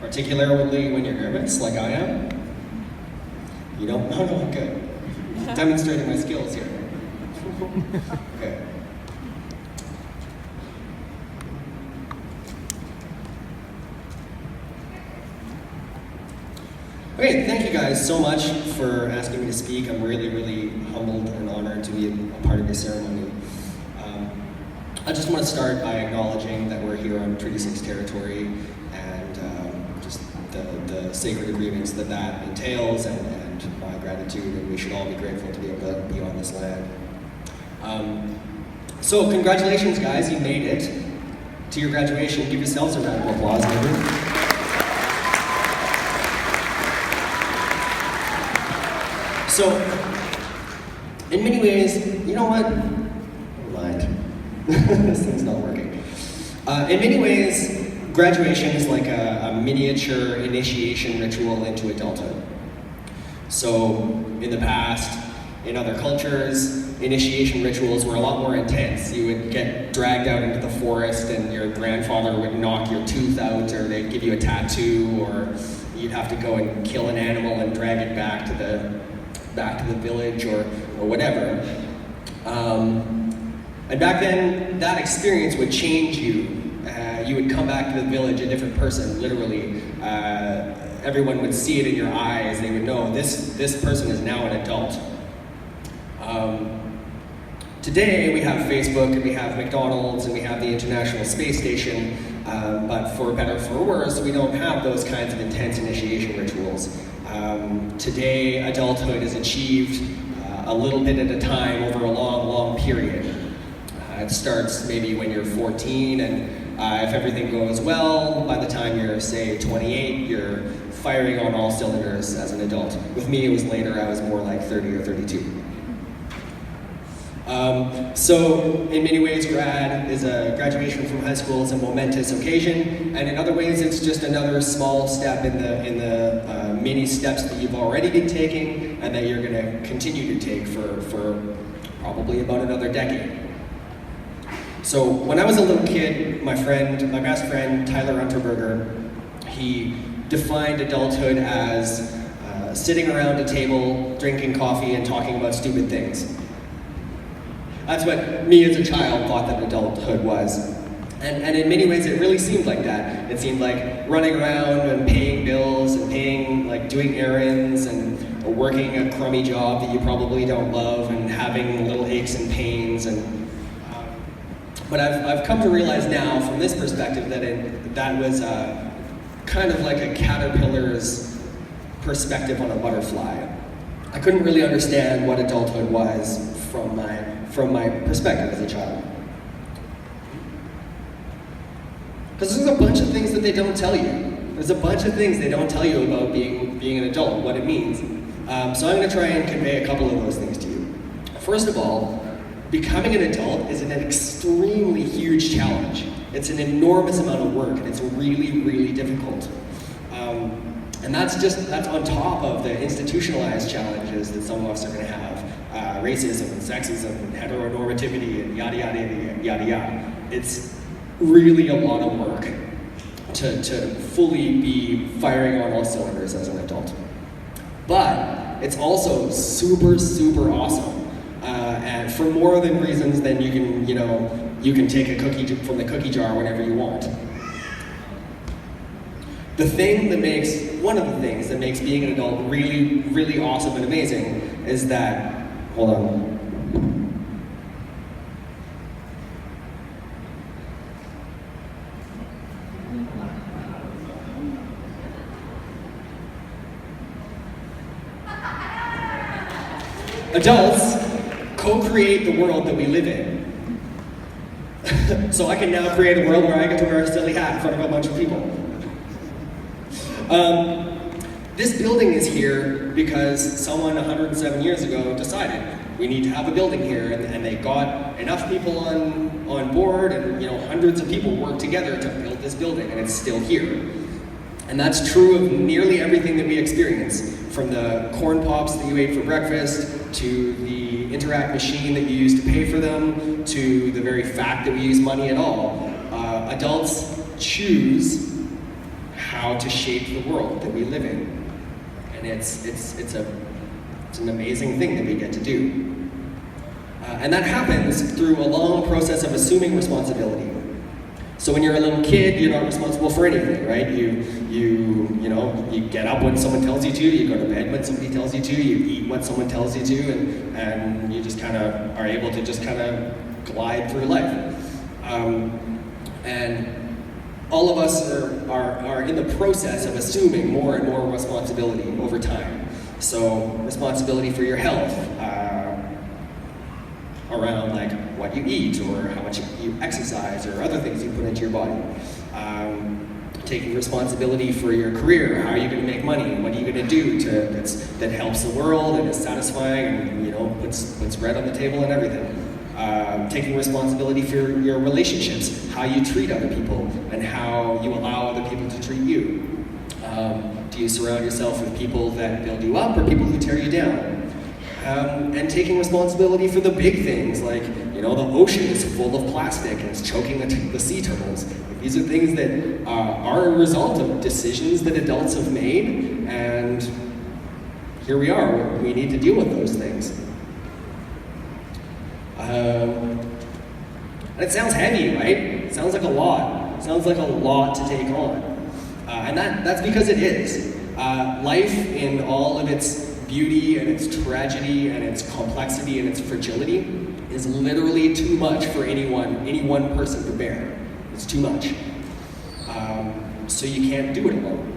Particularly when you're nervous, like I am? You don't? No, no, good. Demonstrating my skills here. Okay. Okay, thank you guys so much for asking me to speak. I'm really, really humbled and honored to be a part of this ceremony. I just want to start by acknowledging that we're here on Treaty 6 territory and just the sacred agreements that that entails and my gratitude, and we should all be grateful to be able to be on this land. So congratulations guys, you made it to your graduation. Give yourselves a round of applause, maybe. So, in many ways, you know what? Never mind. This thing's not working. In many ways, graduation is like a miniature initiation ritual into adulthood. So, in the past, in other cultures, initiation rituals were a lot more intense. You would get dragged out into the forest and your grandfather would knock your tooth out, or they'd give you a tattoo, or you'd have to go and kill an animal and drag it back to the village or whatever. And back then, that experience would change you. You would come back to the village a different person, literally. Everyone would see it in your eyes. They would know this person is now an adult. Today, we have Facebook, and we have McDonald's, and we have the International Space Station, but for better or for worse, we don't have those kinds of intense initiation rituals. Today, adulthood is achieved a little bit at a time over a long, long period. It starts maybe when you're 14, and if everything goes well, by the time you're, say, 28, you're firing on all cylinders as an adult. With me, it was later. I was more like 30 or 32. So, in many ways, graduation from high school is a momentous occasion, and in other ways, it's just another small step in the many steps that you've already been taking, and that you're going to continue to take for probably about another decade. So, when I was a little kid, my best friend, Tyler Unterberger, he defined adulthood as sitting around a table, drinking coffee, and talking about stupid things. That's what me as a child thought that adulthood was. And in many ways, it really seemed like that. It seemed like running around and paying bills and doing errands and working a crummy job that you probably don't love and having little aches and pains. But I've come to realize now, from this perspective, that was kind of like a caterpillar's perspective on a butterfly. I couldn't really understand what adulthood was from my perspective as a child. Because there's a bunch of things that they don't tell you. There's a bunch of things they don't tell you about being an adult, what it means. So I'm going to try and convey a couple of those things to you. First of all, becoming an adult is an extremely huge challenge. It's an enormous amount of work, and it's really, really difficult. And that's on top of the institutionalized challenges that some of us are going to have. Racism and sexism and heteronormativity and yada, yada, yada, yada, yada. It's really a lot of work to fully be firing on all cylinders as an adult. But it's also super, super awesome. And for more than reasons than you can take a cookie from the cookie jar whenever you want. One of the things that makes being an adult really, really awesome and amazing is that, hold on. Adults co-create the world that we live in. So I can now create a world where I get to wear a silly hat in front of a bunch of people. This building is here because someone 107 years ago decided we need to have a building here, and they got enough people on board, and hundreds of people worked together to build this building, and it's still here. And that's true of nearly everything that we experience, from the corn pops that you ate for breakfast, to the Interact machine that you use to pay for them, to the very fact that we use money at all. Adults choose how how to shape the world that we live in. And it's an amazing thing that we get to do. And that happens through a long process of assuming responsibility. So when you're a little kid, you're not responsible for anything, right? You get up when someone tells you to, you go to bed when somebody tells you to, you eat what someone tells you to, and you just kind of are able to just kind of glide through life. And all of us are in the process of assuming more and more responsibility over time. So responsibility for your health, around like what you eat or how much you exercise or other things you put into your body. Taking responsibility for your career, how are you going to make money, what are you going to do that helps the world and is satisfying and puts bread on the table and everything. Taking responsibility for your relationships, how you treat other people and how you allow other people to treat you. Do you surround yourself with people that build you up or people who tear you down? And taking responsibility for the big things, like, the ocean is full of plastic and it's choking the sea turtles. These are things that are a result of decisions that adults have made, and here we are, we need to deal with those things. And it sounds heavy, right? It sounds like a lot. It sounds like a lot to take on. And that's because it is. Life in all of its beauty and its tragedy and its complexity and its fragility is literally too much for any one person to bear. It's too much. So you can't do it alone.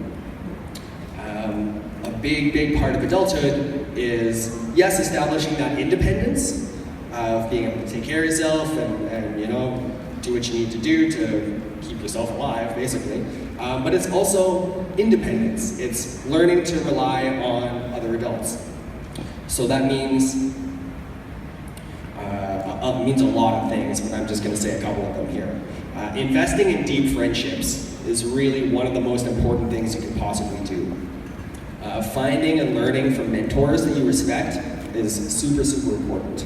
A big part of adulthood is, yes, establishing that independence of being able to take care of yourself and do what you need to do to keep yourself alive, basically. But it's also independence. It's learning to rely on other adults. So that means a lot of things, but I'm just going to say a couple of them here. Investing in deep friendships is really one of the most important things you can possibly do. Finding and learning from mentors that you respect is super important.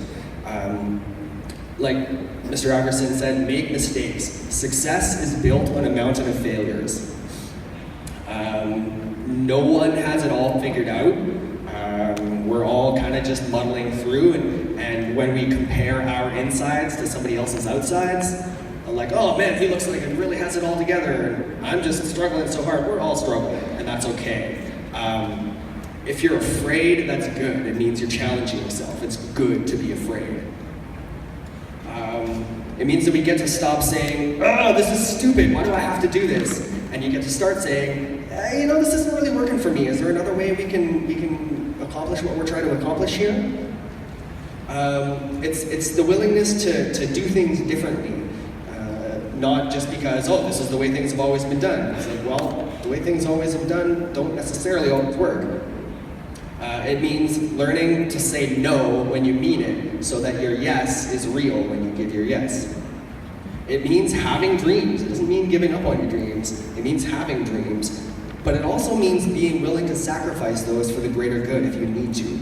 Like Mr. Iverson said, make mistakes. Success is built on a mountain of failures. No one has it all figured out. We're all kind of just muddling through, and when we compare our insides to somebody else's outsides, like, oh man, he looks like he really has it all together, and I'm just struggling so hard. We're all struggling, and that's okay. If you're afraid, that's good. It means you're challenging yourself. It's good to be afraid. It means that we get to stop saying, oh, this is stupid, why do I have to do this? And you get to start saying, this isn't really working for me. Is there another way we can accomplish what we're trying to accomplish here? It's the willingness to do things differently. Not just because, this is the way things have always been done. It's like, well, the way things always have done don't necessarily always work. It means learning to say no when you mean it, so that your yes is real when you give your yes. It means having dreams. It doesn't mean giving up on your dreams. It means having dreams. But it also means being willing to sacrifice those for the greater good if you need to.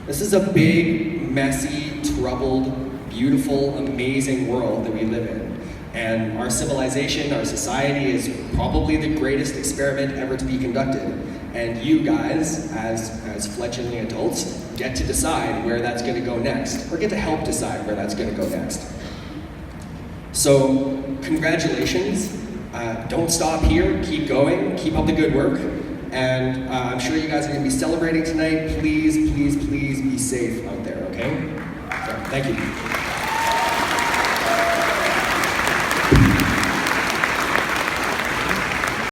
This is a big, messy, troubled, beautiful, amazing world that we live in. And our civilization, our society is probably the greatest experiment ever to be conducted. And you guys, as fledgling adults, get to decide where that's going to go next, or get to help decide where that's going to go next. So, congratulations. Don't stop here. Keep going. Keep up the good work. And I'm sure you guys are going to be celebrating tonight. Please be safe out there, okay? So, thank you.